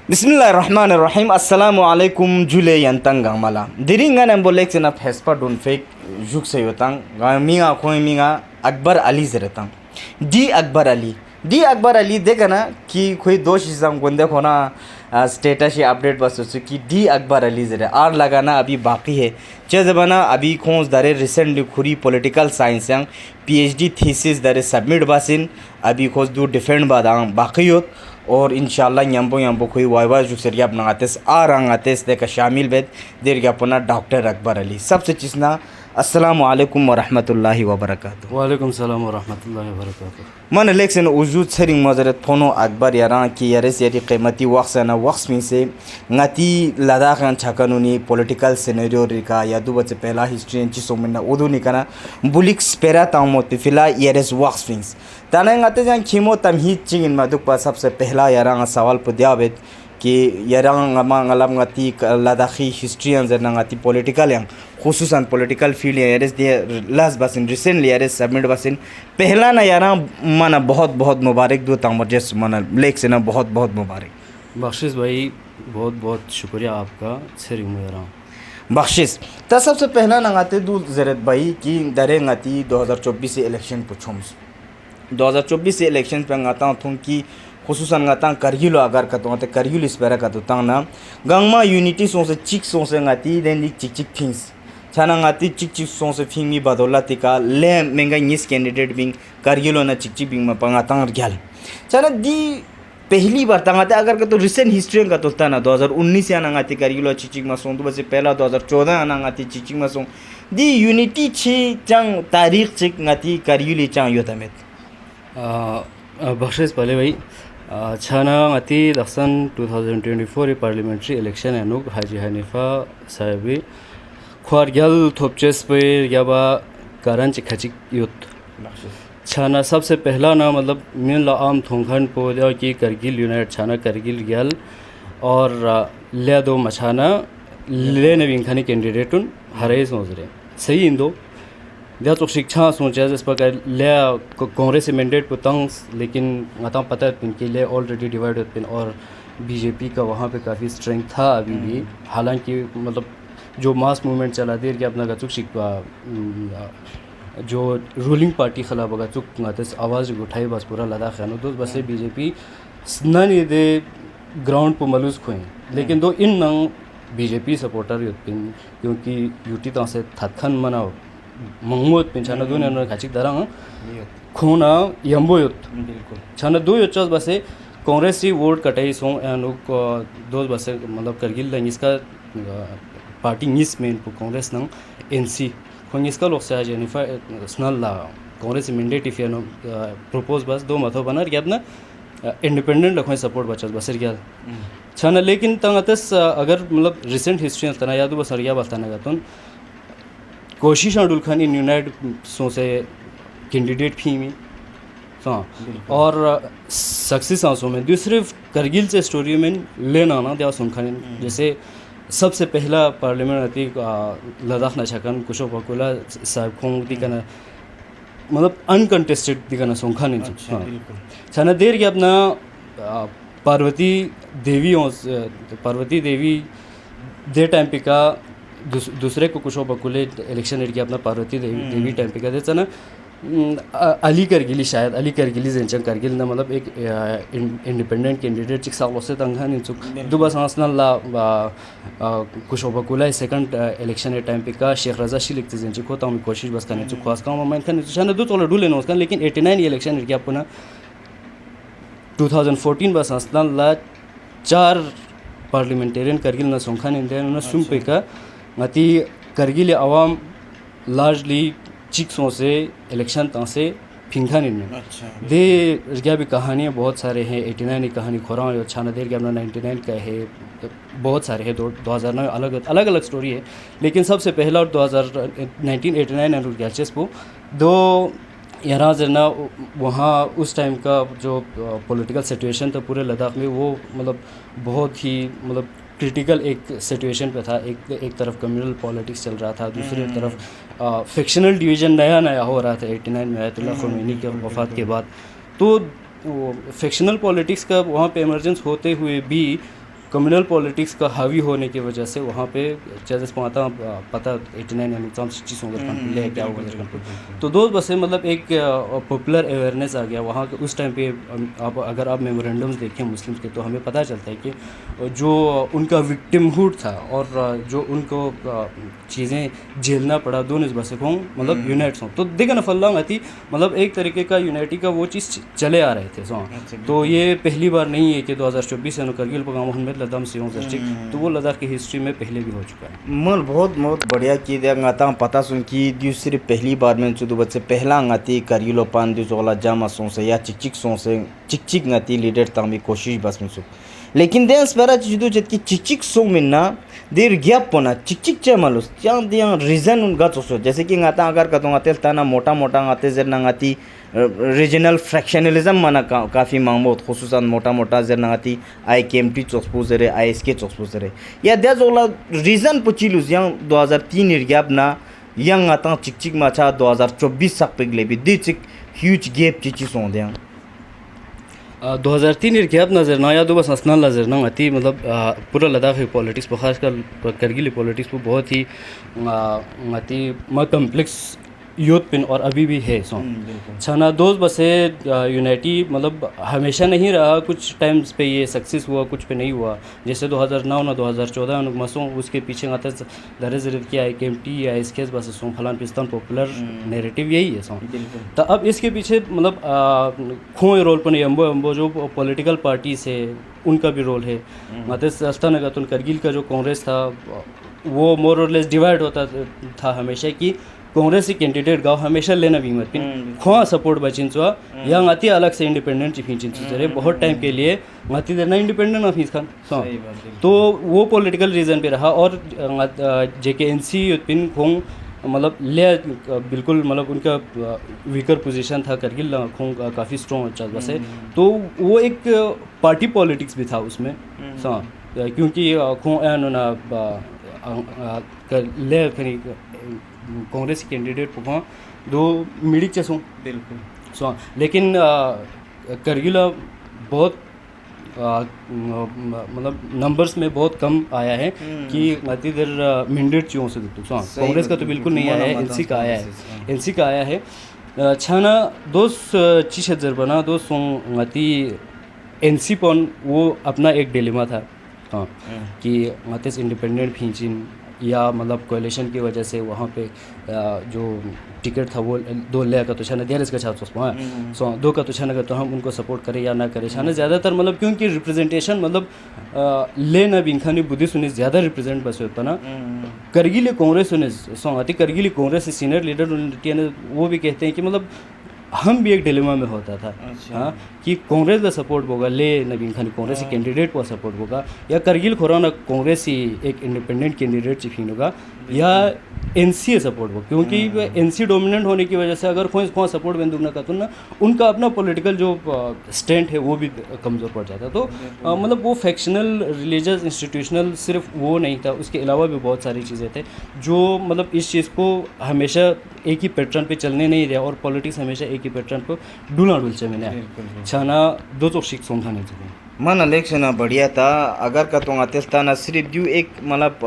Bismillahirrahmanirrahim. Assalamualaikum jule yantang gangmala. Diringan ang bolek sina fespa don fake juk se yotang. Minga khoi minga Akbar Ali zeretang. Di Akbar Ali. D Akbar Ali देखा ना कि कोई दो चीज़ को देखो ना status या अपडेट बस उससे कि डी अकबर अली ज़रे आर लगाना अभी बाकी है चे ज़माना अभी खोज दरे रिसेंटली खुरी पॉलिटिकल साइंस यांग पीएचडी थीसिस दरे सबमिट बासिन अभी खोज दो डिफेंड बादांग बाकी होत और इंशाल्लाह यंबो कोई वाइवा जो सरिया बनातेस आ रंगातेस देखा शामिल बेद देर क्या अपना डॉक्टर अकबर अली सबसे चीज़ ना अस्सलामु अलैकुम वरहमतुल्लाहि वबरकातुहू वालेकुम सलाम वरहमतुल्लाहि वबरकातुहू मन लेक्सन उजूद सरिंग मजरत फोनो अकबर यारा कि यारेस यारी कीमती वक्त ना वक्त में से ngati लद्दाख छकनुनी पॉलिटिकल सिनेरियो रिका या दो बच्चे पहला हिस्ट्री चीज़ों में ना उदू निकना बुलिक स्पेरा तामो तिफिला यारेस वक्त में ताने ngate जहाँ खीमो तमहीद चिंगन मधुक पर सबसे पहला यारा सवाल पुद्यावेद कि यारंग ngalaम ngati लद्दाखी हिस्ट्रियन जना ngati political yang khususan political field यारेस दे लास्ट बसिन रिसेंटली यारेस सबमिट बसिन पहला ना यारा मना बहुत बहुत मुबारक दो तामर्जस मना लेख से ना बहुत बहुत मुबारक बख्शिश भाई बहुत बहुत शुक्रिया आपका सर मेरा बख्शिश तो सबसे पहला नगाते दो जरत भाई कि दरे ngati 2024 से इलेक्शन पूछूं 2024 से इलेक्शन पे ngata हूँ कि khususan ngatang kargilo agar katong ate kargilo ispera katutang na gangma unity song se chik song se ngati den dik chik chik things chana ngati chik chik song se thing mi badolati ka le menga nis candidate bing kargilo na chik chik bing ma pangatang gyal chana di पहली बार तंगाते अगर का तो recent history का तो ना 2019 या नंगाती करियो चिचिक मसों तो बस पहला 2014 नंगाती चिचिक मसों दी यूनिटी छी चंग तारीख चिक ngati करियो चंग योतमेत बख्शिश पहले भाई छाना ngati लक्सन 2024 पार्लियामेंट्री इलेक्शन एनुक हाजी हनीफा साहबी ख्वारगल थोपचेस पे याबा कारण चिखचिक युद्ध छाना सबसे पहला ना मतलब मिन ला आम थोंखन पोलिया की करगिल यूनाइट छाना करगिल गल और ले दो मछाना ले नवीन खानी कैंडिडेटुन हरे सोच रहे सही इंदो दिया तो शिक्षा सोचा जिस प्रकार ले कांग्रेस मैंडेट पुतंग लेकिन आता पता है इनके लिए ऑलरेडी डिवाइड होते और बीजेपी का वहाँ पे काफ़ी स्ट्रेंथ था अभी भी हालांकि मतलब जो मास मूवमेंट चला दे कि अपना गचुक शिकवा जो रूलिंग पार्टी खिलाफ गचुक गतस आवाज़ उठाई बस पूरा लद्दाख खानो तो बस बीजेपी नहीं दे ग्राउंड पर मलूस खोएं लेकिन दो इन नंग बीजेपी सपोर्टर युतिन क्योंकि यूटी तो से थथन मनाओ मंगमोत पिंचाना दो ने खाचिक दरंग खोना यम्बो युत छाना दो युचस बसे कांग्रेस ही वोट कटाई सो अनुक दो बसे मतलब करगिल इसका पार्टी निस में कांग्रेस नंग एनसी इसका लोग से जेनिफा स्नल ला कांग्रेस मैंडेट इफियानो प्रपोज बस दो मथो बना क्या अपना इंडिपेंडेंट रखो सपोर्ट बचत बसर क्या छाना लेकिन तंगतस अगर मतलब रिसेंट हिस्ट्री तना याद बस अरिया बताना गातुन कोशिश अडुल खान इन यूनाइट सो से कैंडिडेट फी में हाँ और सक्सेस आंसू में दूसरे करगिल से स्टोरी में लेना ना दिया सुन खान जैसे सबसे पहला पार्लियामेंट आती लद्दाख नशाकन कुशो बकुला साहब खोंग दिखाना मतलब अनकंटेस्टेड दिखाना सोंखा नहीं छाना देर के अपना पार्वती देवी दे टाइम पे का दूसरे को कुशो बकुले इलेक्शन एड के अपना पार्वती देवी टाइम पे का देता ना अली करगिली शायद अली करगिली जेंचंग करगिल ना मतलब एक इंडिपेंडेंट कैंडिडेट चिक साल से तंगा नहीं चुक दुबा सांसना ला कुशो बकुला सेकंड इलेक्शन ए टाइम पे का शेख रजा शिलिक जेंची को ताऊ कोशिश बस करने चुक खास काम मैं खाने चुना दो तोला डुले नोस kan लेकिन 89 इलेक्शन एड के अपना 2014 बस सांसना ला 4 पार्लियामेंटेरियन करगिल ना सोंखा नहीं दे ना सुम पे का ngati करगिल आवाम लार्जली चिक्सों से इलेक्शन ता से फिंखा नहीं दे क्या भी कहानियाँ बहुत सारे हैं 89 की कहानी खोरा और छाना देर के अपना 99 का है बहुत सारे हैं 2009 अलग अलग स्टोरी है लेकिन सबसे पहला और 1989 एंड गैचेस को दो यहाँ जना वहाँ उस टाइम का जो पॉलिटिकल सिचुएशन था पूरे लद्दाख में वो मतलब बहुत ही मतलब क्रिटिकल एक सिचुएशन पे था एक तरफ कम्युनल पॉलिटिक्स चल रहा था दूसरी तरफ फिक्शनल डिवीज़न नया हो रहा था 89 में आयतुल्लाह ख़ुमैनी के वफ़ात के बाद तो फिक्शनल पॉलिटिक्स का वहाँ पे इमरजेंस होते हुए भी कम्युनल पॉलिटिक्स का हावी होने की वजह से वहाँ पे जैसे पता 89 यानी 25 होंगे ले क्या होगा तो दो बस मतलब एक पॉपुलर अवेयरनेस आ गया वहाँ के उस टाइम पे। आप अगर आप मेमोरेंडम्स देखें मुस्लिम्स के तो हमें पता चलता है कि जो उनका विक्टिमहुड था और जो उनको चीज़ें झेलना पड़ा दो नस्बत से हों मतलब यूनाइट्स हों तो देखा ना फल्ला आती मतलब एक तरीके का यूनाइटी का वो चीज़ चले आ रहे थे तो ये पहली बार नहीं है कि 2024 में करगिल पैगाम मोहम्मद लद्दाख से तो वो लद्दाख की हिस्ट्री में पहले भी हो चुका है। मल बहुत बहुत बढ़िया की दे आता पता सुन की दियो सिर्फ पहली बार में चुदू बच्चे पहला आती करगिलो पान दियो जोला जामा सो से या चिक चिक ngati लीडर तामी कोशिश बस में सु लेकिन दे स्परा चुदू जत की चिक सो में ना देर गैप पोना चिक चे मालूस चां दिया रीजन उनका तो जैसे कि ngata अगर कतो ngate तना मोटा मोटा ngate जर ngati रीजनल फ्रैक्शनलिज्म माना काफ़ी मांगबोत खुसूसन मोटा मोटा जर ngati IKMT चोक्सपोजरे ISK चोक्सपोजरे या दे जोला रीजन पुचिलुस yang 2003 इरगैप ना yang ngata चिक माचा 2024 sak पेगले भी दी चिक ह्यूज गैप चिची सों दे 2003 इरगैप नजर ना या दो बस असना नजर ना आती मतलब पूरा लद्दाख की पॉलिटिक्स पर खासकर करगिल पॉलिटिक्स पर बहुत ही आती कम्प्लेक्स यूथ पिन और अभी भी है सो छाना दोस्त बसे यूनाइटी मतलब हमेशा नहीं रहा कुछ टाइम्स पे ये सक्सेस हुआ कुछ पे नहीं हुआ जैसे 2009 ना 2014 मसों उसके पीछे आते दरे जरूर की IKMT या ISK बस सो फलान पिस्तान पॉपुलर नैरेटिव यही है सो तो अब इसके पीछे मतलब खोए रोल पर अम्बो जो पॉलिटिकल पार्टीज है उनका भी रोल है माते सस्ता तो करगिल का जो कांग्रेस था वो मोर और लेस डिवाइड होता था हमेशा कि कांग्रेस की कैंडिडेट गाँव हमेशा लेना भी मत खुआ सपोर्ट बचिन चुआ या आती अलग से इंडिपेंडेंट चिफिन जरे बहुत टाइम के लिए आती देना इंडिपेंडेंट ऑफिस खान तो वो पॉलिटिकल रीज़न पे रहा और JKNC पिन खोंग मतलब ले बिल्कुल मतलब उनका वीकर पोजीशन था करगिल खोंग काफ़ी स्ट्रॉन्ग चल बसे तो वो एक पार्टी पॉलिटिक्स भी था उसमें क्योंकि खोंग ले कांग्रेस कैंडिडेट को दो मिडिक चसों बिल्कुल सो लेकिन करगिल बहुत मतलब नंबर्स में बहुत कम आया है कि मती देर मिंडेट चीज़ों से देखो कांग्रेस का तो बिल्कुल नहीं आया है NC का आया है NC का आया है छाना दोस्त चीज जरबना दोस्त मती NC पॉन वो अपना एक डिलेमा था कि मतीस इंडिपेंडेंट खींचिन या मतलब कोalition की वजह से वहाँ पे जो टिकट था वो दो ले का तो छाना दिया इसका छात्र सो दो का तो छाना का तो हम उनको सपोर्ट करें या ना करें छाना ज़्यादातर मतलब क्योंकि रिप्रेजेंटेशन मतलब ले ना बिंखानी बुद्धिस्ट उन्हें ज़्यादा रिप्रेजेंट बस होता ना करगिल कांग्रेस उन्हें सो आती करगिल कांग्रेस सीनियर लीडर वो भी कहते हैं कि मतलब हम भी एक डिलेमा में होता था हाँ कि कांग्रेस का सपोर्ट होगा ले नवीन खान कांग्रेस कैंडिडेट को सपोर्ट होगा या करगिल खोराना कांग्रेस ही एक इंडिपेंडेंट कैंडिडेट चिफिन होगा या NC सपोर्ट हो क्योंकि NC डोमिनेंट होने की वजह से अगर खों सपोर्ट बंदूक ना करते ना उनका अपना पॉलिटिकल जो स्टैंड है वो भी कमज़ोर पड़ जाता तो मतलब वो फैक्शनल रिलीजियस इंस्टीट्यूशनल सिर्फ वो नहीं था उसके अलावा भी बहुत सारी चीज़ें थे जो मतलब इस चीज़ को हमेशा एक ही पैटर्न पे चलने नहीं दिया और पॉलिटिक्स हमेशा एक ही पैटर्न पर डूला डुलचे मैंने छाना दो तो शिक समझाने चाहिए मन इलेक्शन बढ़िया था अगर का तो ngates था सिर्फ जो एक मतलब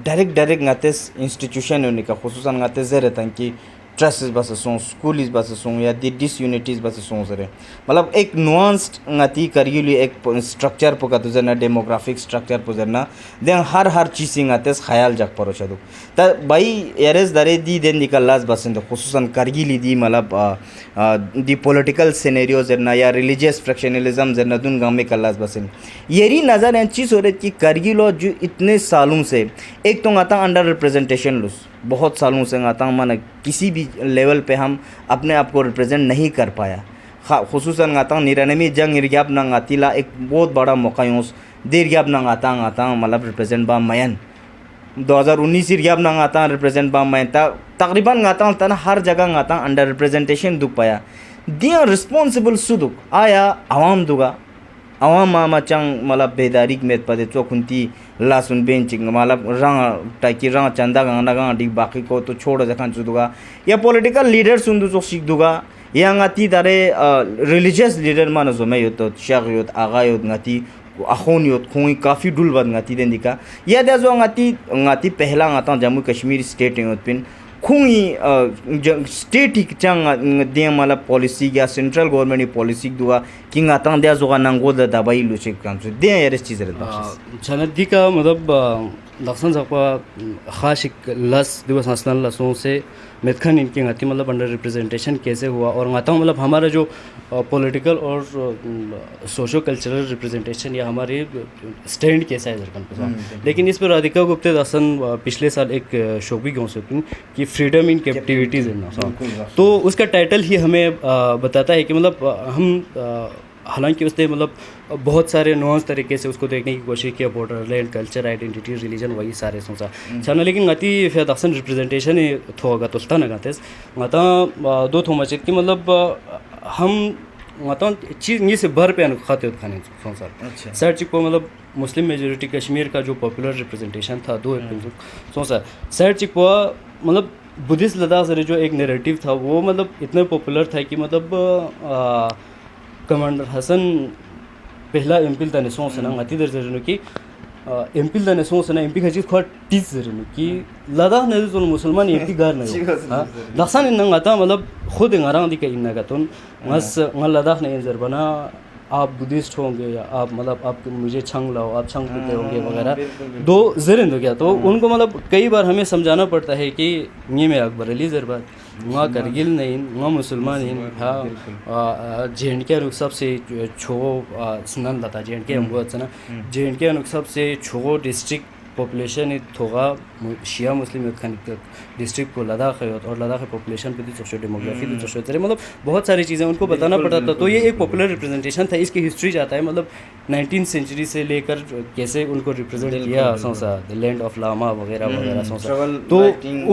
डायरेक्ट ngates इंस्टीट्यूशन होने का खुसूसन ngates जरे था कि ट्रस्ट बस सों स्कूल इस बस सों या डिसयूनिटीज बस सों सरे मतलब एक नुआंस्ड ngati करगिली एक स्ट्रक्चर पका तो जना डेमोग्राफिक स्ट्रक्चर पर जना दें हर चीज़ ngates ख्याल जग परो छदो त भाई एरेस दरे दी देन निकलास बस खुसूसन करगिली दी मतलब दी पॉलिटिकल सिनेरियो जना या रिलीजियस फ्रैक्शनलिज्म जना दुन गांव में कलास बस येरी नज़र en चीज़ हो रही कि करगिलो जो इतने सालों से एक तो आता अंडर रिप्रेजेंटेशन लुस बहुत सालों से आता माना किसी भी लेवल पे हम अपने आप को रिप्रेजेंट नहीं कर पाया खुसूसन आता 99 जंग इरगैप नातिला एक बहुत बड़ा मौका यूस देर गैप आता मतलब रिप्रेजेंट बा मयन 2019 इरगैप आता रिप्रेजेंट बा मयन तकरीबन आता तना हर जगह आता अंडर रिप्रेजेंटेशन दुख पाया दिया रिस्पॉन्सिबल सुदुक आया आवाम दुगा आवाम मामा चंग मतलब बेदारी में पदे चौखुंती लासुन बेंचिंग मतलब रंग टाइकी रंग चंदा गाना गाना डी बाकी को तो छोड़ जखान चुदुगा या पॉलिटिकल लीडर सुंदु चोक सीख दुगा या ngati dare religious leader mana zo me yot shag yot aga yot ngati अखोनियत खोई काफ़ी डुल बद ngati den dika ya da zo ngati pehla ngata Jammu Kashmir state yot pin खोई स्टेट ही चंग दे माला पॉलिसी या central government policy दुआ कि ngata दे जो नंगो द दबाई लुचे काम से दे यार चीज रहता छनदी का मतलब लक्षण सकवा खास लस दिवस हसन लसों से मेथखन इनके ngati मतलब अंडर रिप्रेजेंटेशन कैसे हुआ और ngata मतलब हमारा जो पॉलिटिकल और सोशो कल्चरल रिप्रेजेंटेशन या हमारे स्टैंड कैसा है जरकन लेकिन इस पर राधिका गुप्ते दासन पिछले साल एक शो भी गौ सकती कि फ्रीडम इन कैप्टिविटीज तो उसका टाइटल ही हमें बताता है कि मतलब हम हालांकि उसने मतलब बहुत सारे नॉन्स तरीके से उसको देखने की कोशिश की border land culture identity religion वही सारे सोचा छाना लेकिन गति फिर दक्षिण रिप्रेजेंटेशन ही थोड़ा तुलता ना गाते गता दो थो मचित कि मतलब हम गता चीज़ ये से भर पे खाते होते खाने सोचा सर चिक को मतलब मुस्लिम मेजोरिटी कश्मीर का जो पॉपुलर रिप्रेजेंटेशन था दो सोचा सर चिक को मतलब बुद्धिस्ट लद्दाख से जो एक नैरेटिव था वो मतलब इतना पॉपुलर था कि मतलब कमांडर हसन पहला एमपी तने सोचना ngati दर्जन की एमपी तने सोचना एमपी खची खो टीच जरन की लद्दाख ने जो मुसलमान एमपी गार ने दक्षिण इन ngata मतलब खुद ngarang दी के इन गतन मस लद्दाख ने जर बना आप बुद्धिस्ट होंगे या आप मतलब आप मुझे छंग लाओ आप छंग पीते होंगे वगैरह दो जरिंद हो गया तो उनको मतलब कई बार हमें समझाना पड़ता है कि ये में अकबर अली जरबात वहाँ करगिल नहीं वहाँ मुसलमान ही हाँ जेएंड के अनुक सबसे छो स्नन लता जेएंड के अम्बुआ ना जेएंड के अनुक सबसे छो डिस्ट्रिक्ट पॉपुलेशन थोड़ा शिया मुस्लिम डिस्ट्रिक्ट को लद्दाख है और लद्दाख पॉपुलेशन पे भी सोशो डेमोग्राफी भी सोशो तरह मतलब बहुत सारी चीज़ें उनको बताना पड़ता था तो ये एक पॉपुलर रिप्रेजेंटेशन था इसकी हिस्ट्री जाता है मतलब 19th सेंचुरी से लेकर कैसे उनको रिप्रेजेंट किया सोचा द लैंड ऑफ लामा वगैरह वगैरह सोचा तो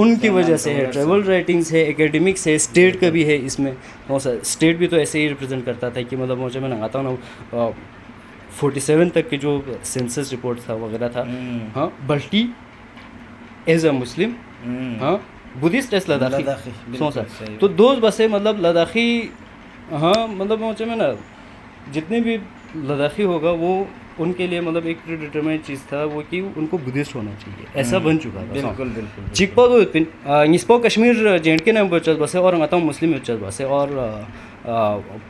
उनकी वजह से है ट्रेवल राइटिंग्स है एकेडमिक्स है स्टेट का भी है इसमें सोचा स्टेट भी तो ऐसे ही रिप्रेजेंट करता था कि मतलब मुझे मैं आता हूँ 47 तक के जो सेंसस रिपोर्ट था वगैरह था हाँ बल्कि एज अ मुस्लिम हाँ बुद्धिस्ट एस लद्दाखी सोचा तो दो बसे मतलब लद्दाखी हाँ मतलब मुझे में ना जितने भी लद्दाखी होगा वो उनके लिए मतलब एक प्रीडिटरमाइंड चीज़ था वो कि उनको बुद्धिस्ट होना चाहिए ऐसा बन चुका था बिल्कुल बिल्कुल चिकपा तो इतनी निस्पो कश्मीर जेंड के नाम बचत बसे और ngata मुस्लिम बचत बसे और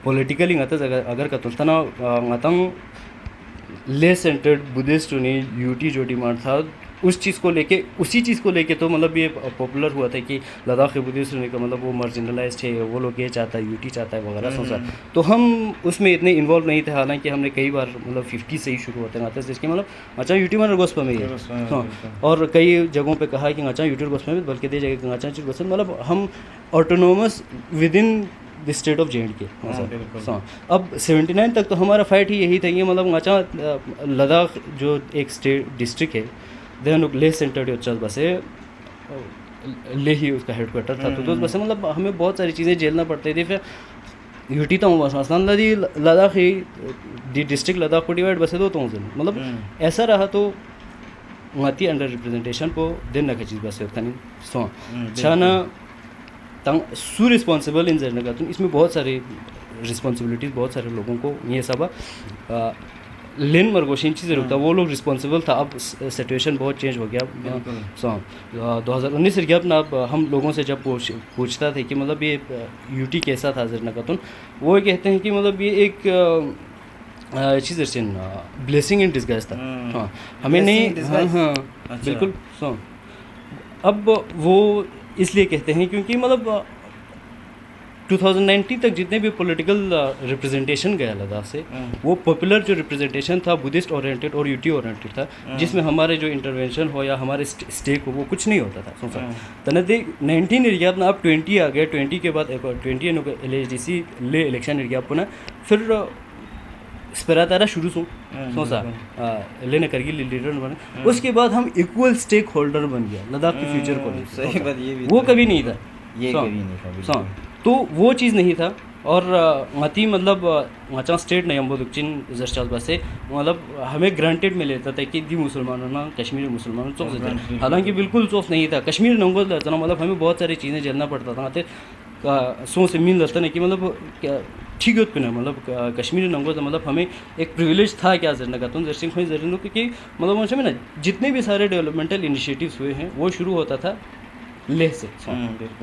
पॉलिटिकली ngata अगर कतुलता ना ngata ले सेंटर्ड बुद्धिस्ट उन्हें यूटी जो डिमांड था उस चीज़ को लेके उसी चीज़ को लेके तो मतलब ये पॉपुलर हुआ था कि लद्दाख के बुद्धिस्ट होने का मतलब वो मार्जिनलाइज्ड है वो लोग ये चाहता है यूटी चाहता है वगैरह सोचा तो हम उसमें इतने इन्वॉल्व नहीं थे हालांकि हमने कई बार मतलब 50 से ही शुरू होते हैं जिसके मतलब अच्छा यूटी में गोस्पा में ही हाँ और कई जगहों पे कहा कि अच्छा यूटी गोस्पा में बल्कि दे जाएगा अच्छा गोस्पा मतलब हम autonomous within the state of J and K हाँ अब 79 तक तो हमारा फाइट ही यही था कि मतलब अच्छा लद्दाख जो एक स्टेट डिस्ट्रिक्ट है देन ले सेंटर चल बसे ले ही उसका हेडक्वार्टर था तो बस मतलब हमें बहुत सारी चीज़ें झेलना पड़ती थी फिर यूटी तो मसलन लदी लद्दाख ही दी डिस्ट्रिक्ट लद्दाख को डिवाइड बसे दो तो मतलब ऐसा रहा तो ngati अंडर रिप्रेजेंटेशन को दिन न चीज़ बसे था नहीं सो छाना तंग सु रिस्पॉन्सिबल इन जर्नल का तो इसमें बहुत सारी रिस्पॉन्सिबिलिटीज़ बहुत सारे लोगों को ये सब लेन मरगोशिन चीज़ रुकता वो लोग रिस्पॉन्सिबल था अब सिचुएशन बहुत चेंज हो गया सो 2019 से गया अब हम लोगों से जब पूछता थे कि मतलब ये यूटी कैसा था जर्नल का तो वो कहते हैं कि मतलब ये एक चीज़ ब्लेसिंग इन डिस्गाइज था हाँ हमें नहीं हाँ हाँ बिल्कुल सो अब वो इसलिए कहते हैं क्योंकि मतलब 2019 तक जितने भी पॉलिटिकल रिप्रेजेंटेशन गया लद्दाख से वो पॉपुलर जो रिप्रेजेंटेशन था बुद्धिस्ट ओरिएंटेड और यूटी ओरिएंटेड था जिसमें हमारे जो इंटरवेंशन हो या हमारे स्टेक हो वो कुछ नहीं होता था सोचा तने दे 19 एरिया अपना अब 20 आ गया 20 के बाद 20 LHDC ले इलेक्शन एरिया अपना फिर स्पेरातारा शुरू सोचा लेने करगिल लीडर बने उसके बाद हम इक्वल स्टेक होल्डर बन गया लद्दाख के फ्यूचर को सही बात ये भी वो कभी नहीं था ये कभी नहीं था तो वो चीज़ नहीं था और मती मतलब वहाँ स्टेट नहीं हम दक्षिण जर्चाल बसे मतलब हमें ग्रांटेड में लेता था कि दी मुसलमानों ना कश्मीरी मुसलमानों चौक से हालांकि बिल्कुल चौक नहीं था कश्मीर नंगोल था मतलब हमें बहुत सारी चीज़ें झेलना पड़ता था सो से मिल जाता नहीं कि मतलब ठीक होत ना मतलब कश्मीरी नंगो तो मतलब हमें एक प्रिविलेज था क्या जरना का तो जर्सिंग खोई जरूर क्योंकि मतलब मुझे में ना जितने भी सारे डेवलपमेंटल इनिशिएटिव्स हुए हैं वो शुरू होता था लेह से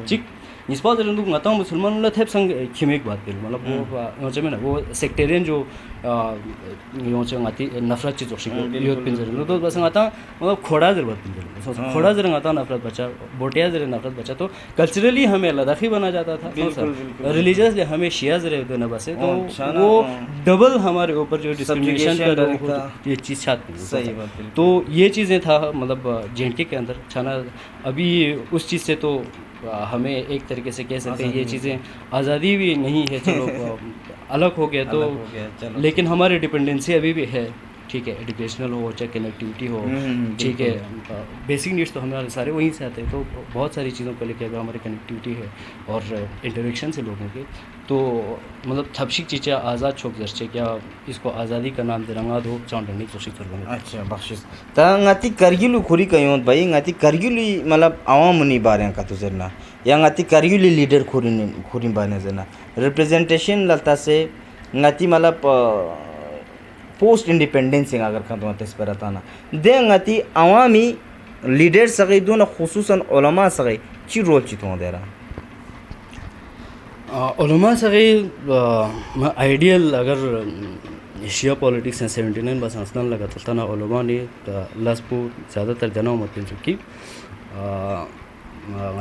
ठीक इस बात जरूर गाता हूँ मुसलमान ला थे संग खिमेक बात करूँ मतलब वो मुझे में ना वो सेक्टेरियन जो योचे गाती नफरत चीज़ ओशी यूथ पिन जरूर तो बस गाता मतलब खोड़ा जरूर बात पिन खोड़ा जरूर गाता नफरत बचा बोटिया जरूर नफरत बचा तो कल्चरली हमें लद्दाखी बना जाता था रिलीजियसली हमें शिया जरूर देना बस तो वो डबल हमारे ऊपर जो डिस्क्रिमिनेशन का ये चीज़ छाती सही बात तो ये चीज़ें था मतलब जेएनके के अंदर छाना अभी उस चीज़ से तो हमें एक तरीके से कह सकते हैं ये चीज़ें आज़ादी भी नहीं है चलो अलग हो गया तो लेकिन हमारी डिपेंडेंसी अभी भी है ठीक है एजुकेशनल हो चाहे कनेक्टिविटी हो ठीक है बेसिक नीड्स तो हमारे सारे वहीं से आते हैं तो बहुत सारी चीज़ों को लेकर अगर हमारी कनेक्टिविटी है और इंटरेक्शन से लोगों के तो मतलब थपशिक चीज़ें आज़ाद छोक जर्चे क्या इसको आज़ादी का नाम दिरंगा दो चांडनी कोशिश कर अच्छा बख्शिश ता ngati kargilu khuri kayon bai ngati kargilu मतलब आवाम नहीं बारे का तो जरना या ngati kargilu लीडर खुरी बाने जना रिप्रेजेंटेशन लता से ngati मतलब पोस्ट इंडिपेंडेंस अगर कंतो तस पर ताना दे ngati आवामी लीडर सगई दोन खुसूसन उलमा सगई ची रोल ची तो दे रहा उलमा सगई आइडियल अगर शिया पॉलिटिक्स हैं 79 बस हंसना लगा तो तना उलमा ने लसपो ज़्यादातर जना मत चुकी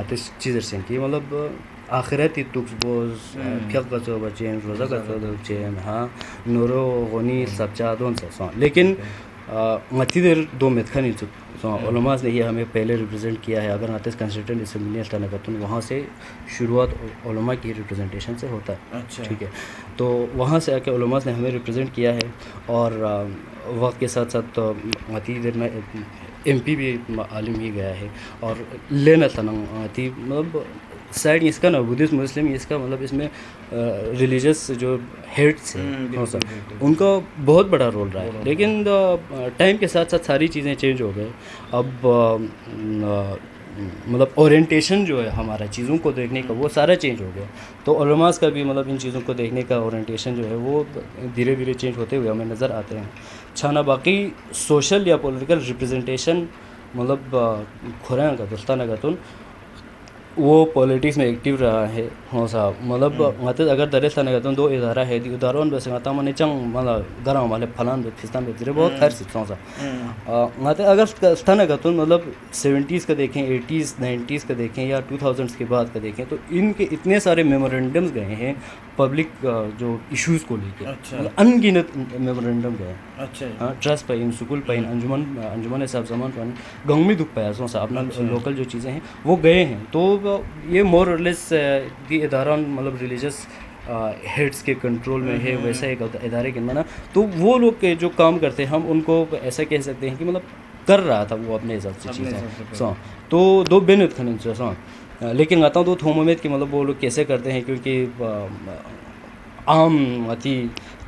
आते चीज़ से कि मतलब आखिरती तुक्स बोझ फिक का जो बचें रोज़ा का जो बचें हाँ नूरो गनी सबचा दोन सा लेकिन मती देर दो मेथका नहीं चुक उलमास ने ये हमें पहले रिप्रेजेंट किया है अगर आते कंसिस्टेंट असम्बली तनकतुन वहाँ से शुरुआत उलमा की रिप्रेजेंटेशन से होता है अच्छा ठीक है तो वहाँ से आके उलमास ने हमें रिप्रेजेंट किया है और वक्त के साथ साथ मती देर में MP भी आलिम ही गया है और लेना तनती मतलब साइड इसका ना बुद्धिस्ट मुस्लिम इसका मतलब इसमें रिलीजियस जो हेड्स हैं उनका बहुत बड़ा रोल रहा है लेकिन टाइम के साथ साथ सारी चीज़ें चेंज हो गए अब मतलब ओरिएंटेशन जो है हमारा चीज़ों को देखने का वो सारा चेंज हो गया तो उलमास का भी मतलब इन चीज़ों को देखने का ओरिएंटेशन जो है वो धीरे धीरे चेंज होते हुए हमें नज़र आते हैं छाना बाकी सोशल या पॉलिटिकल रिप्रेजेंटेशन मतलब खुरा का दोस्ताना का तुन वो पॉलिटिक्स में एक्टिव रहा है हाँ साहब मतलब मतलब अगर दरेस्ता नहीं करता दो इदारा है उदाहरण वैसे आता मैंने चंग मतलब गरम वाले फलान पे फिस्तान पे बहुत खैर सीखता सा मतलब अगर स्थान करता मतलब 70s का देखें 80s 90s का देखें या 2000s के बाद का देखें तो इनके इतने सारे मेमोरेंडम्स गए हैं पब्लिक जो इश्यूज़ को लेकर मतलब अनगिनत मेमोरेंडम गए अच्छा हाँ ट्रस्ट पाइन सुकुल पाइन अंजुमन साहब जमान पाइन गाँव में दुख पाया सो अपना लोकल जो चीज़ें हैं वो गए हैं तो ये मोर और लेस दी इदारा मतलब रिलीजियस हेड्स के कंट्रोल में है वैसा एक इदारे के अंदर ना तो वो लोग के जो काम करते हैं हम उनको ऐसा कह सकते हैं कि मतलब कर रहा था वो अपने हिसाब से चीज़ें सो तो दो बेनिफिट खन सो लेकिन आता हूँ तो थोमोमेद कि मतलब वो लोग कैसे करते हैं क्योंकि आम अति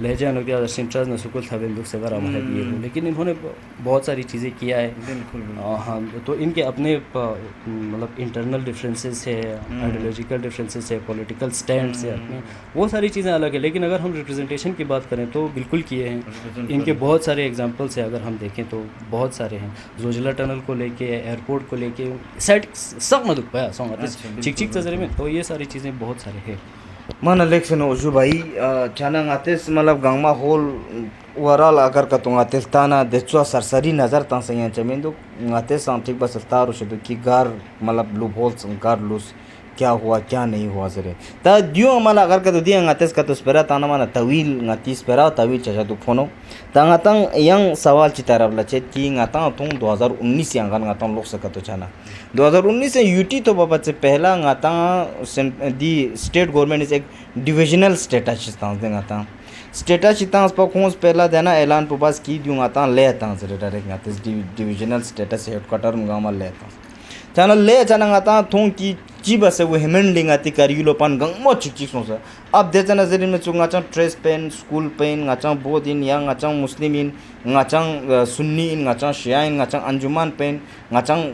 लहजा नगरिया सिंट्राज न सुकुल था बिंदुक से गरम है ये लेकिन इन्होंने बहुत सारी चीज़ें किया है बिल्कुल हाँ तो इनके अपने मतलब इंटरनल डिफरेंसेस है आइडियोलॉजिकल डिफरेंसेस है पॉलिटिकल स्टैंड्स है अपने वो सारी चीज़ें अलग है लेकिन अगर हम रिप्रेजेंटेशन की बात करें तो बिल्कुल किए हैं इनके बहुत सारे एग्जांपल्स हैं अगर हम देखें तो बहुत सारे हैं जोजिला टनल को लेके एयरपोर्ट को लेके साइड सब मदद पाया सॉन्ग चिक चिक तजरे में तो ये सारी चीज़ें बहुत सारे हैं मन इलेक्शन ओजू भाई छाना आतेस मतलब गांगमा होल ओवरऑल अगर का तो आतेस ताना देचवा सरसरी नजर ता सही चमें तो आतेस ठीक बस तार उसे कि गार मतलब लूप होल्स गार लूस क्या हुआ क्या नहीं हुआ सरे ता दियो हमारा अगर का तो दिया आतेस का तो स्पेरा ताना माना तवील ngati स्पेरा तवील चाचा तो फोनो ता ngатang yang सवाल चितारब लचे कि ngata तुम 2019 yang kan ngata लोक सका तो छाना 2019 से यूटी तो बाबा से पहला ngata the state government is एक divisional status stance ngata status stance पर कौन पहला देना ऐलान पर बस की दियो ngata ले ता से direct ngata divisional status headquarter gamma ले ता चैनल ले चना ngata थों की ची बस वो हेमन लिंगाती करियो पान गंगमो चिक सोसा अब देता नजर में चुंगा चांग trace pen school pen ngaचांग Bodin या ngaचांग मुस्लिमिन ngaचांग सुन्नी इन ngaचांग शियाइन ngaचांग अंजुमान पेन ngaचांग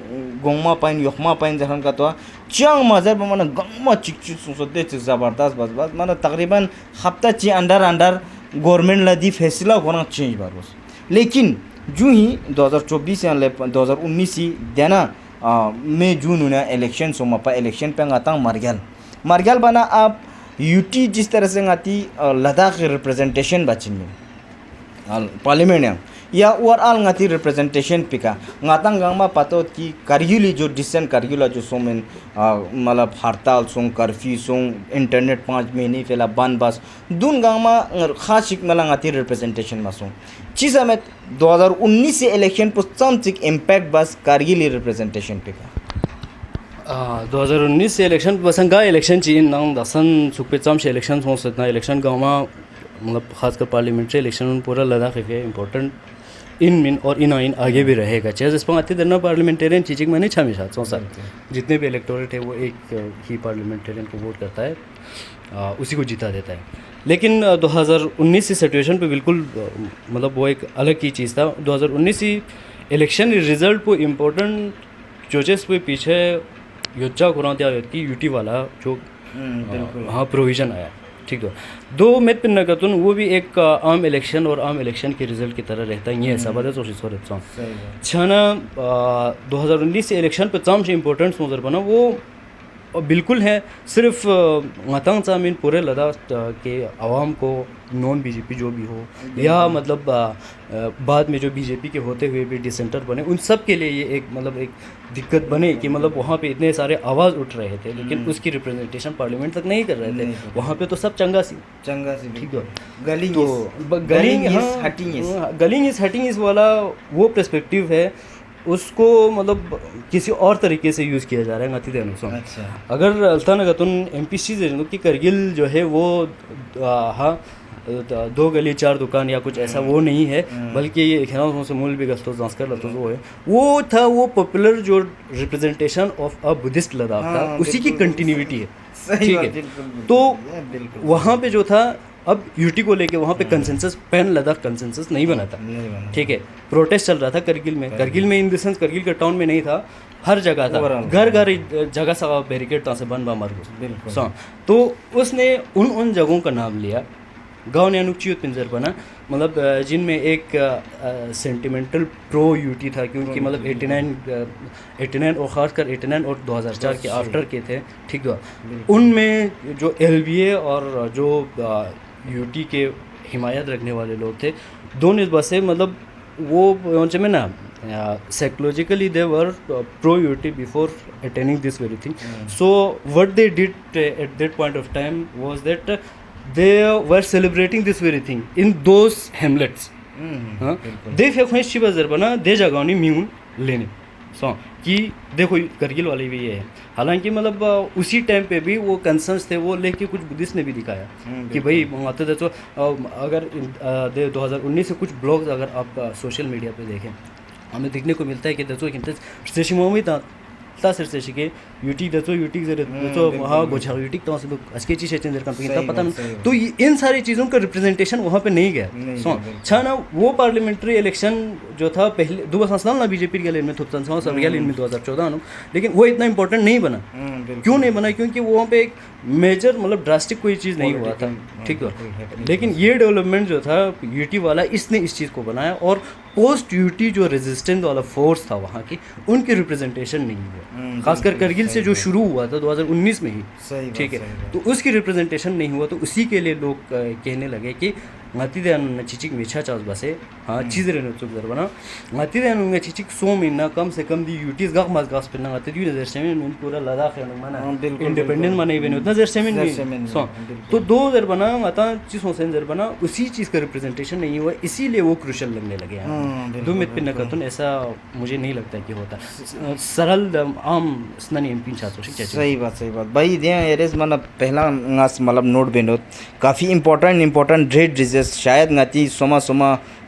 गोंगमा पेन योखमा पेन जहन का तो चांग मजर बमन गंगमो चिक सोसा दे जबरदस्त बस माने तकरीबन हफ्ता ची अंडर गवर्नमेंट ला दी फैसला होना चेंज बार बस लेकिन जो ही 2024 या 2019 ही देना मई जून उन्हें इलेक्शन सोमापा इलेक्शन पे आता मार्गल बना आप यूटी जिस तरह से आती लद्दाख रिप्रेजेंटेशन बचिन पार्लियामेंट या ओवरऑल गाती रिप्रेजेंटेशन पिका गातांग गांगमा पातो की कारगिल जो डिसेंट कारगिल जो सोमेन मतलब हड़ताल सोंग कर्फ्यू सोंग इंटरनेट 5 महीने फेला बंद बस दून गांगमा खास शिक मला गाती रिप्रेजेंटेशन मासों चीज़ में 2019 से इलेक्शन पर समथिंग इम्पैक्ट बस कारगिल रिप्रेजेंटेशन पिका 2019 से इलेक्शन बसंगा इलेक्शन चीन नाम दसन सुपे चम से इलेक्शन हो सकता इलेक्शन गांवमा मतलब खासकर पार्लियामेंट्री इलेक्शन पूरा लद्दाख के इम्पोर्टेंट इन मिन और इन आगे भी रहेगा चेस इस पर आती देना पार्लियामेंटेरियन चीज़ मैंने छः साथ सौ साल जितने भी इलेक्टोरेट है वो एक ही पार्लियामेंटेरियन को वोट करता है उसी को जीता देता है लेकिन 2019 की सिचुएशन पे बिल्कुल मतलब वो एक अलग ही चीज़ था 2019 की इलेक्शन रिजल्ट को इम्पोर्टेंट चोचेस पे पीछे योजा कुरान की यूटी वाला जो हाँ प्रोविज़न आया ठीक है दो मेट पिन नगतुन वो भी एक आम इलेक्शन और आम इलेक्शन के रिजल्ट की तरह रहता है ये सब है तो सोच रहा हूँ छाना 2019 से इलेक्शन पे तमाम से इम्पोर्टेंट मौजर बना वो बिल्कुल है सिर्फ मतंग चामीन पूरे लद्दाख के आवाम को नॉन बीजेपी जो भी हो या मतलब बाद में जो बीजेपी के होते हुए भी डिसेंटर बने उन सब के लिए ये एक मतलब एक दिक्कत बने कि मतलब वहाँ पे इतने सारे आवाज़ उठ रहे थे लेकिन उसकी रिप्रेजेंटेशन पार्लियामेंट तक नहीं कर रहे थे वहाँ पे तो सब चंगा सी ठीक है गलिंग इज हटिंग इस वाला वो पर्सपेक्टिव है उसको मतलब किसी और तरीके से यूज़ किया जा रहा है गति अनुसार अच्छा अगर अल्तान अगतुन एम पी सी की करगिल जो है वो हाँ 2 गली 4 दुकान या कुछ ऐसा वो नहीं है बल्कि ये खेना से मूल भी गस्तो जांसकर लतो वो है वो था वो पॉपुलर जो representation of a Buddhist Ladakh था उसी की कंटिन्यूटी है ठीक है तो वहाँ पे जो था अब यूटी को लेके वहाँ पे कंसेंसस पैन लद्दाख कंसेंसस नहीं बना था ठीक है प्रोटेस्ट चल रहा था करगिल में इन द सेंस करगिल के टाउन में नहीं था हर जगह था घर जगह सा बैरिकेड से बन बा मर बिल्कुल तो उसने उन जगहों का नाम लिया गाँव ने अनुचित पिंजर बना मतलब जिनमें एक सेंटिमेंटल प्रो यूटी था क्योंकि मतलब 89 और ख़ासकर 89 और 2004 के आफ्टर के थे ठीक है उनमें जो एलबीए और जो यूटी के हिमायत रखने वाले लोग थे दोनों इस बात से मतलब वो में ना psychologically they were pro UT before attaining this very thing so what they did at that point of time was that they were celebrating this very thing in those hamlets they फेंकने शिवा जरबना दे जगानी म्यून लेने सो कि देखो करगिल वाले भी ये है हालांकि मतलब उसी टाइम पे भी वो कंसर्न्स थे वो लेके कुछ बुद्धिस्ट ने भी दिखाया कि भाई आते थे तो अगर 2019 से कुछ ब्लॉग्स अगर आप सोशल मीडिया पे देखें हमें देखने को मिलता है कि दसो कि तासर से शिके यूटी दसो यूटी जरे दसो वहाँ गोछा यूटी तो से असके चीज चेंज कर तब पता नहीं तो इन सारी चीज़ों का रिप्रेजेंटेशन वहाँ पे नहीं गया सो छाना वो पार्लियामेंट्री इलेक्शन जो था पहले 2 साल ना बीजेपी के लिए में थोपतन सौ सब रियल इनमें 2014 में लेकिन वो इतना इंपॉर्टेंट नहीं बना क्यों नहीं बना क्योंकि वहाँ पे एक मेजर मतलब ड्रास्टिक कोई चीज़ नहीं हुआ था ठीक है लेकिन ये डेवलपमेंट जो था यूटी वाला इसने इस चीज़ को बनाया और पोस्ट यूटी जो रेजिस्टेंस वाला फोर्स था वहाँ की उनकी रिप्रेजेंटेशन नहीं हुआ खासकर करगिल से जो शुरू हुआ था 2019 में ही ठीक है तो उसकी रिप्रेजेंटेशन नहीं हुआ तो उसी के लिए लोग कहने लगे कि ngati चिचिक मिछा चास बसे हाँ चीज़ रहने चुक जर बना ngati देन चिचिक 100 महीना कम से कम दी यूटीज गाक मास गास पे ngati दी नजर से में पूरा लद्दाख है माना इंडिपेंडेंट माने बने उतना जर से में सो तो 2000 बना माता चीज होसेन जर बना उसी चीज़ का रिप्रेजेंटेशन नहीं हुआ इसीलिए वो क्रूशियल लगने लगे हैं 2 मिनट पे नकतन ऐसा मुझे नहीं लगता कि होता सरल आम स्नानी एमपी छात्र सही बात भाई दे एरेज माना पहला मतलब नोट बेनोत काफ़ी इंपॉर्टेंट डेट डिजीज शायद ngati सोमा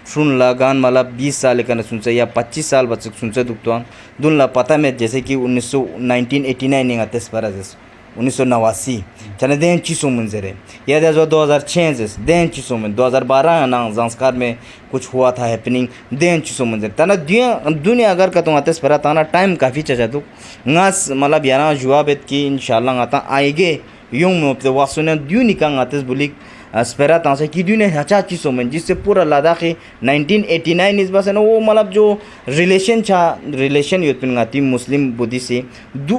सुन ला गान मला 20 साल का सुनसे या 25 साल बच्चे सुनसे दुखतो दुन ला पता में जैसे कि 1989 नहीं आते पर 1989 चने दें चीज़ों में ज़रे या जो 2006 जैसे दें चीज़ों में 2012 ना ज़ांस्कार में कुछ हुआ था हैपनिंग दें चीज़ों में ज़रे तना दुनिया अगर का तुम आते पर ताना टाइम काफ़ी चचा तो गास मतलब याना जवाब है कि इंशाल्लाह आता आएगे यूं में तो वासुने दुनिया आते बोली स्पेरा तांसे की दुनिया अच्छा चीज़ों में जिससे पूरा लद्दाख 1989 इस बस है ना वो मतलब जो रिलेशन युद्ध मुस्लिम बुद्धि से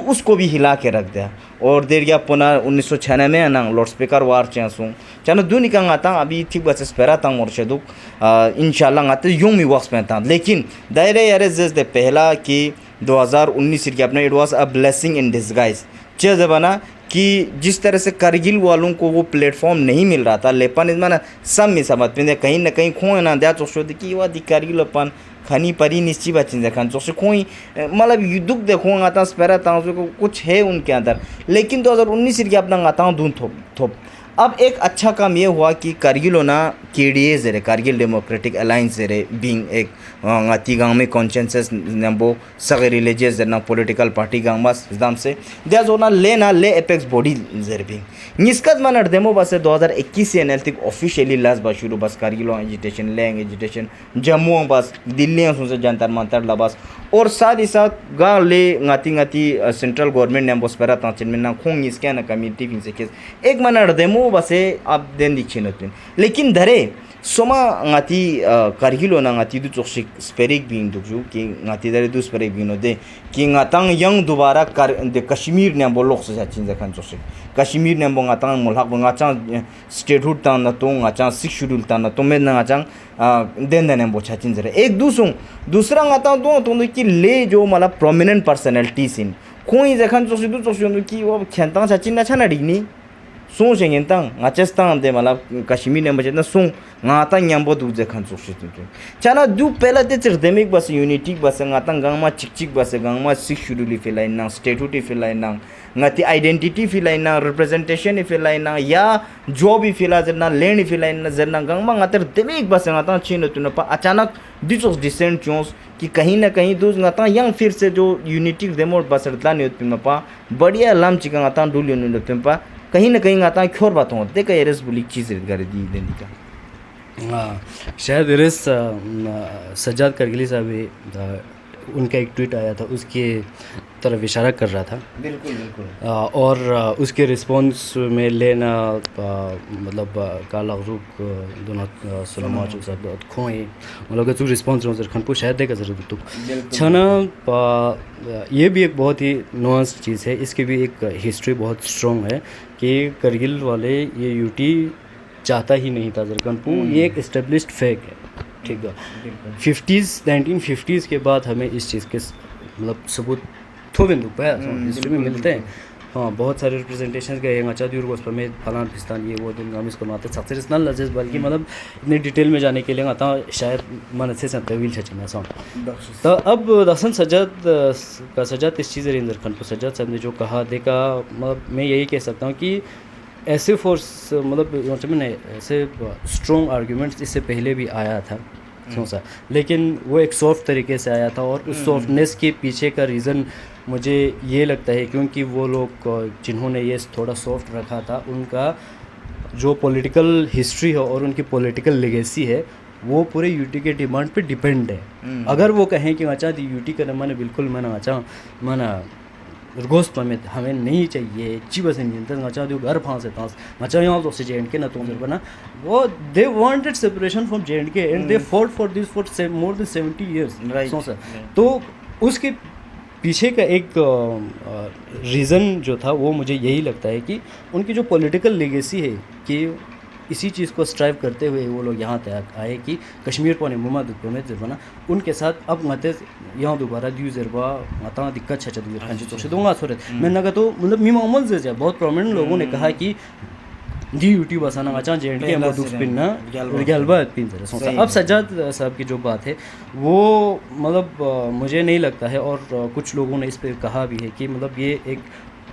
उसको भी हिला के रख दिया और देर गया पुनः 1996 में ना लाउड स्पीकर वार चांसों चलो दुनिया आता अभी ठीक बस स्पेरा तांग और शेदुक इंशाल्लाह आते यूं भी वक्त में था लेकिन दायरे यारे जैसे पहला कि 2019 के अपने it was a blessing in disguise चे जबाना कि जिस तरह से करगिल वालों को वो प्लेटफॉर्म नहीं मिल रहा था लेपन इसमें सब में समझ में कहीं ना कहीं खोए ना दिया चौसो कि वह करगिल अपन खनी परी निश्चित बच्चे खान चौसे खोई मतलब दुख देखो आता स्पेरा था कुछ है उनके अंदर लेकिन 2019 के अपना आता हूँ धून थोप अब एक अच्छा काम ये हुआ कि करगिल होना KDA ज़रे कारगिल डेमोक्रेटिक अलायंस ज़रे बीइंग एक गाती गांव में कॉन्शेंसस नंबो सगे रिलीजियस जना पॉलिटिकल पार्टी गांव बस इस दाम से दिया जोना ले एपेक्स बॉडी ज़रे बीइंग निस्कत मन अर्देमो बस 2021 से एनएल तक ऑफिशियली लास्ट बस शुरू बस कारगिल एजिटेशन लेंग एजिटेशन जम्मू बस दिल्ली से जंतर मंतर लबस और साथ ही साथ गाँव ले गाती सेंट्रल गवर्नमेंट ने बसपरा तांचन में ना खोंग इसके ना कम्युनिटी फिन से केस एक मन अर्देमो बसे आप देन दिखे नतुन लेकिन धरे सोमा गाती कारगिलो ना गाती दु चोक्सिक स्पेरिक बिंग दुजु कि गाती दरे दु स्पेरिक बिंग नो दे कि गातांग यंग दोबारा कश्मीर ने बोलोक से चाचिन जखान चोक्सिक कश्मीर ने बोंगा तांग मोलहाक बोंगा चांग स्टेटहुड तांग ना तो गाचांग 6 शेड्यूल तांग ना तो में ना गाचांग देन देन बो चाचिन जरे एक दूसरा गातांग तो कि ले जो मला प्रोमिनेंट पर्सनालिटी सिन कोई जखान चोक्सिक दु चोक्सिक कि वो खेंतांग चाचिन ना छना डिगनी सों सेंगेन तांग गाचेस्तांग दे मला कश्मीर ने बजे ना सों गातांग यंबो दु जखान चोक्सिक चना दु पहला ते चिरदेमिक बस यूनिटी बस गातांग गांगमा चिक बस गांगमा 6 शेड्यूल फिलाइन ना स्टेटहुड फिलाइन ना ngati identity filaina representation filaina ya job fila जरना लैंड filaina जरना गंगमा ngater देमिक बस ngata चिन तुन पा अचानक दिसोस डिसेंट चोंस कि कहीं ना कहीं दूस ngata यंग फिर से जो यूनिटी डेमोट बसरतला ने उत्पिन पा बढ़िया लाम चिका ngata डुल यूनिट उत्पिन पा कहीं ना कहीं ngata खोर बात हो दे का एरस बुली चीज कर दी देनी का शायद एरस सज्जाद करगिली साहब उनका एक ट्वीट आया था उसके तरफ इशारा कर रहा था बिल्कुल और उसके रिस्पॉन्स में लेना मतलब काला रुक दोनों सलामा जो सब खोए मतलब जो रिस्पॉन्स रोज़र खान को शायद देगा ज़रूर तो छना ये भी एक बहुत ही नुआंस चीज़ है इसकी भी एक हिस्ट्री बहुत स्ट्रॉन्ग है कि करगिल वाले ये यूटी चाहता ही नहीं था जरकनपू ये एक इस्टेब्लिश्ड फेक है ठीक है 1950s के बाद हमें इस चीज़ के मतलब सबूत थोबिंदु पे हिस्ट्री में मिलते हैं हाँ बहुत सारे रिप्रेजेंटेशन गए हैं अच्छा दूर गोस्पर में फलान फिस्तान ये वो दिन गामिस को माते सक्सेस इतना लजेस बल्कि मतलब इतने डिटेल में जाने के लिए आता शायद मन अच्छे से तवील छचना सॉन्ग तो अब दसन सजाद इस चीज़ रेंजर खान को सजाद साहब ने जो कहा देखा मतलब मैं यही कह सकता हूँ कि ऐसे फोर्स मतलब ऐसे स्ट्रॉन्ग आर्ग्यूमेंट्स इससे पहले भी आया था सोचा लेकिन वो एक सॉफ्ट तरीके से आया था और उस सॉफ्टनेस के पीछे का रीज़न मुझे ये लगता है क्योंकि वो लोग जिन्होंने ये थोड़ा सॉफ्ट रखा था उनका जो पॉलिटिकल हिस्ट्री है और उनकी पॉलिटिकल लेगेसी है वो पूरे यूटी के डिमांड पे डिपेंड है अगर वो कहें कि अच्छा यूटी का मैंने बिल्कुल मैंने गोस्त में हमें नहीं चाहिए ची बस अच्छा जो घर फांसे तांस अच्छा यहाँ तो JNK के ना तो बना वो they wanted separation from JNK and they fought for this for more than 70 years तो उसके पीछे का एक रीज़न जो था वो मुझे यही लगता है कि उनकी जो पॉलिटिकल लेगेसी है कि इसी चीज़ को स्ट्राइव करते हुए वो लोग यहाँ तक आए कि कश्मीर पौने मुहम्मद बना उनके साथ अब मत यहाँ दोबारा द्यू जरबा माता दिक्कत छा तो दूंगा सूरत मैंने कहा तो मतलब मी मोहम्मद जैसे बहुत प्रोमिनेंट लोगों ने कहा कि दी यूट्यूब आसाना अच्छा JNK हम दुख पिनना गलबा पिन जरा अब सज्जाद साहब की जो बात है वो मतलब मुझे नहीं लगता है और कुछ लोगों ने इस पर कहा भी है कि मतलब ये एक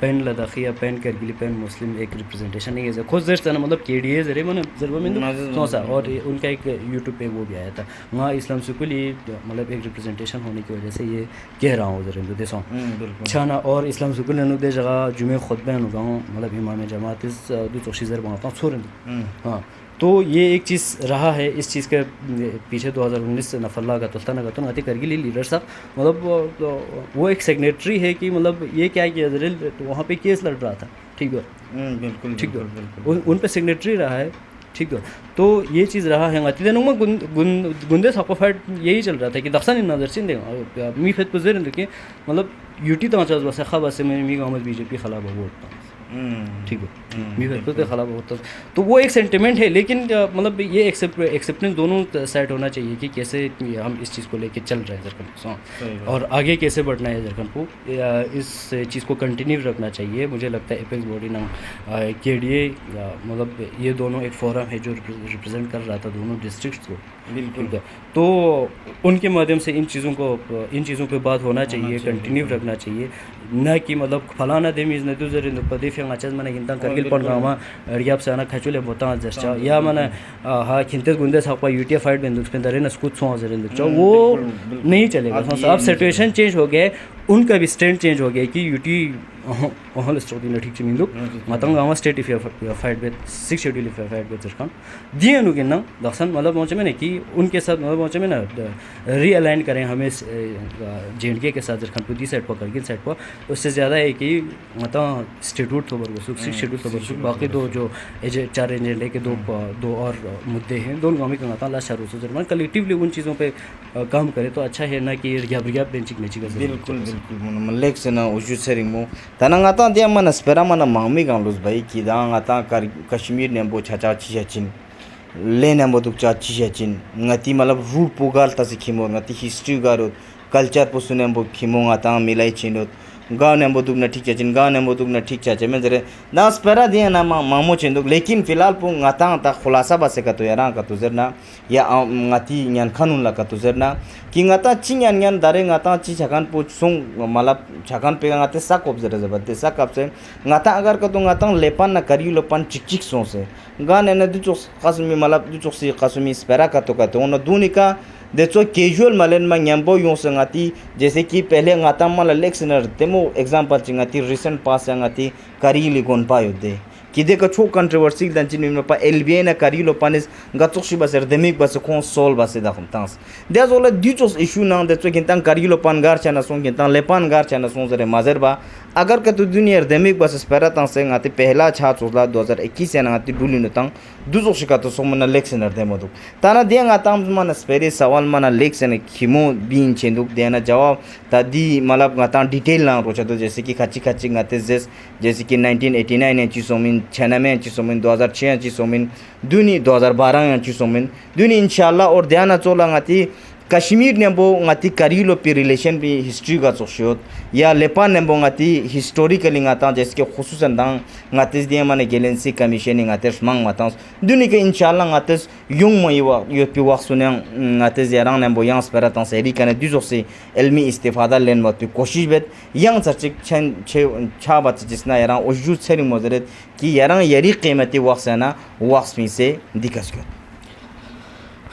पेन लद्दाखी या पेन करगिली पेन मुस्लिम एक रिप्रेजेंटेशन नहीं है खुद जस्ट ना मतलब KDA जरे मैंने जरूर में सोचा और उनका एक यूट्यूब पे वो भी आया था वहाँ इस्लाम सुकुल ये मतलब एक रिप्रेजेंटेशन होने की वजह से ये कह रहा हूँ जरूर दे सो अच्छा ना और इस्लाम सुकुल ने दे जगह जुमे खुतबे नुगा मतलब इमाम जमात इस दो चौशी जर वहाँ पर छोड़ हाँ तो ये एक चीज़ रहा है इस चीज़ के पीछे 2019 से नफल्ला का तस्ता ना करती करगिली लीडर साहब मतलब वो एक सेक्रेटरी है कि मतलब ये क्या किया जरिल तो वहाँ पे केस लड़ रहा था ठीक है बिल्कुल ठीक है उन पे सेक्रेटरी रहा है ठीक है तो ये चीज़ रहा है अति दिनों में गुंदे साको फाइट यही चल रहा था कि दक्षिण इन नजर सिंह मी फेत पुजर कि मतलब यूटी तो अच्छा बस खा बस में मी गाँव BJP खिलाफ वोट ठीक है मी फेत के खिलाफ होता तो वो एक सेंटिमेंट है लेकिन मतलब ये एक्सेप्टेंस दोनों साइड होना चाहिए कि कैसे हम इस चीज़ को लेके चल रहे हैं झारखंड और आगे कैसे बढ़ना है झारखंड को इस चीज़ को कंटिन्यू रखना चाहिए मुझे लगता है एपेक्स बॉडी ना KDA मतलब ये दोनों एक फोरम है जो रिप्रेजेंट कर रहा था दोनों डिस्ट्रिक्ट्स को बिल्कुल तो उनके माध्यम से इन चीज़ों पे बात होना चाहिए कंटिन्यू रखना चाहिए न कि मतलब फलाना देमीज न तुझे पदे फिर आचार मैंने हिंदा करगिल पण गाँव अड़ियाप से आना खचुले बोता जस्चा या मैंने हाँ खिंते गुंदे सापा UTF फाइट में दुख दरे न स्कूट सो जरे वो नहीं चलेगा अब सिचुएशन चेंज हो गया उनका भी स्टैंड चेंज हो गया कि UT ओहल स्टोरी न ठीक चिमिंदु मतंग गाँव स्टेट इफ फाइट बेट 6 शेड्यूल इफ फाइट बेट जरखान दिए नुगिन ना दक्षिण मतलब पहुँचे मैंने कि उनके साथ मतलब पहुँचे मैं ना रीअलाइन करें हमें JNK के साथ जरखान पूरी साइड पर करगिल साइड पर उससे ज़्यादा है कि मतलब स्टेट्यूट तो बरगुसुक 6 शेड्यूल तो बरगुसुक बाकी दो जो 4 एजेंडे के दो और मुद्दे हैं दोनों गाँव में कहता लास्ट शारू जरमान कलेक्टिवली उन चीज़ों पर काम करे तो अच्छा है ना कि रियाब बेंचिक नेचिक बिल्कुल बिल्कुल लेक से ना उजू सेरिंगमो तनंग आता दिया मन स्पेरा मन मामी गांलुस भाई कि दांग आता कश्मीर ने बो छाचा छिचिन ले ने बो दुक चा छिचिन ngati मतलब रूट पोगाल ता से खिमो ngati हिस्ट्री गारो कल्चर पुसुने बो खिमो आता मिलाई छिनो गाँव ने बोतुक न ठीक चाचिन गाँव ने बोतुक न ठीक चाचे मैं जरे ना स्पेरा दिया ना मामो चेंदुक लेकिन फिलहाल पु ngata खुलासा बसे का तो यारा का तो जरना या ngati nyan kanun la का तो जरना कि ngata चिंग nyan दारे ngata ची छकान पु सुंग मतलब छकान पे ngate sak observe जबते sak अब से ngata अगर का तो ngata लेपन न करी लोपन चिक सो से गाने न दुचो कसमी मतलब दुचो सी कसमी स्पेरा का तो उन दूनिका देखो कैजुअल मलन में यंबो यूं संगति जैसे कि पहले ngata mal लेक्सनर तेमो एग्जांपल चिंगति रिसेंट पास संगति करी लिगोन पायो दे कि देखो छो कंट्रोवर्सी दंचिन में पा LBA ना करी लो पानिस गतोक्षी बस देमिक बस कोन सोल बस दाखम तांस देज ओला डिचोस इशू ना देखो कि तंग करी लो पान गार चना सों कि तंग लेपान गार चना सों जरे माजर बा अगर का तो दुनिया देमिक बस स्पेरा तांग से ngati पहला छा चोला 2021 से ngati डुली न तंग दुजो शिका तो सोमन लेक्सनर दे मदु ताना दिया ngata मन स्पेरे सवाल मन लेक्सन खिमो बीन चेंदुक देना जवाब तदी मतलब ngata डिटेल ना रोचा तो जैसे कि खची ngate जैसे कि 1989 ने चिसोमिन 96 चिसोमिन 2006 चिसोमिन दुनी 2012 चिसोमिन दुनी इंशाल्लाह और ध्यान चोला ngati कश्मीर ने बो ngati करीलो पे रिलेशन भी हिस्ट्री का सोशियोत या लेपान ने बो ngati हिस्टोरिकली ngata जैसे कि खुसूसन दांग ngati दिया माने गैलेंसी कमीशन ngati मंग माता दुनी के इंशाल्लाह ngati युंग मयवा यो पे वक्त सुने ngati जरांग ने बो यांस पर ता सेरी कने दुजो से इल्मी इस्तेफादा लेन मत कोशिश बेत यांग सचिक छा बात जिसना यारा उजू सेरी मजरत कि यारा यरी कीमती वक्त ना वक्त में से दिक्कत कर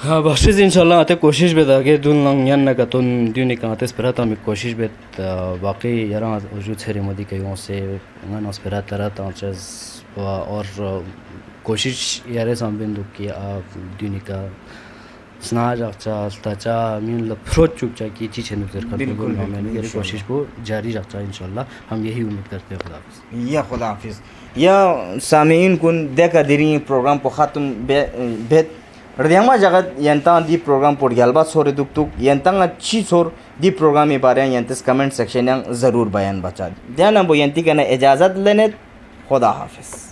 हाँ बख्शिश इंशाल्लाह आते कोशिश बेत आगे दुन लंग यान ना कतुन दुनी का आते स्पेरा ता में कोशिश बेत बाकी यारा वजूद सेरी मोदी के यों से ना स्पेरा तरह ता और कोशिश यारे सामबिंदु की आप दुनी का स्नाज अच्छा ताचा मीन लफ्रोज चुपचा की चीज़ नजर कर बिल्कुल मैंने ये कोशिश को जारी रखता इंशाल्लाह हम यही उम्मीद करते हैं खुदा हाफिज़ या सामीन कुन देखा दिरी प्रोग्राम को ख़त्म बेत रदियामा जगत यंता दी प्रोग्राम पर गलबा सोरे दुख तुक यंता अच्छी सोर दी प्रोग्राम में बारे यंतस कमेंट सेक्शन ज़रूर बयान बचा ध्यान अब यंती करना इजाज़त लेने खुदा हाफिज़।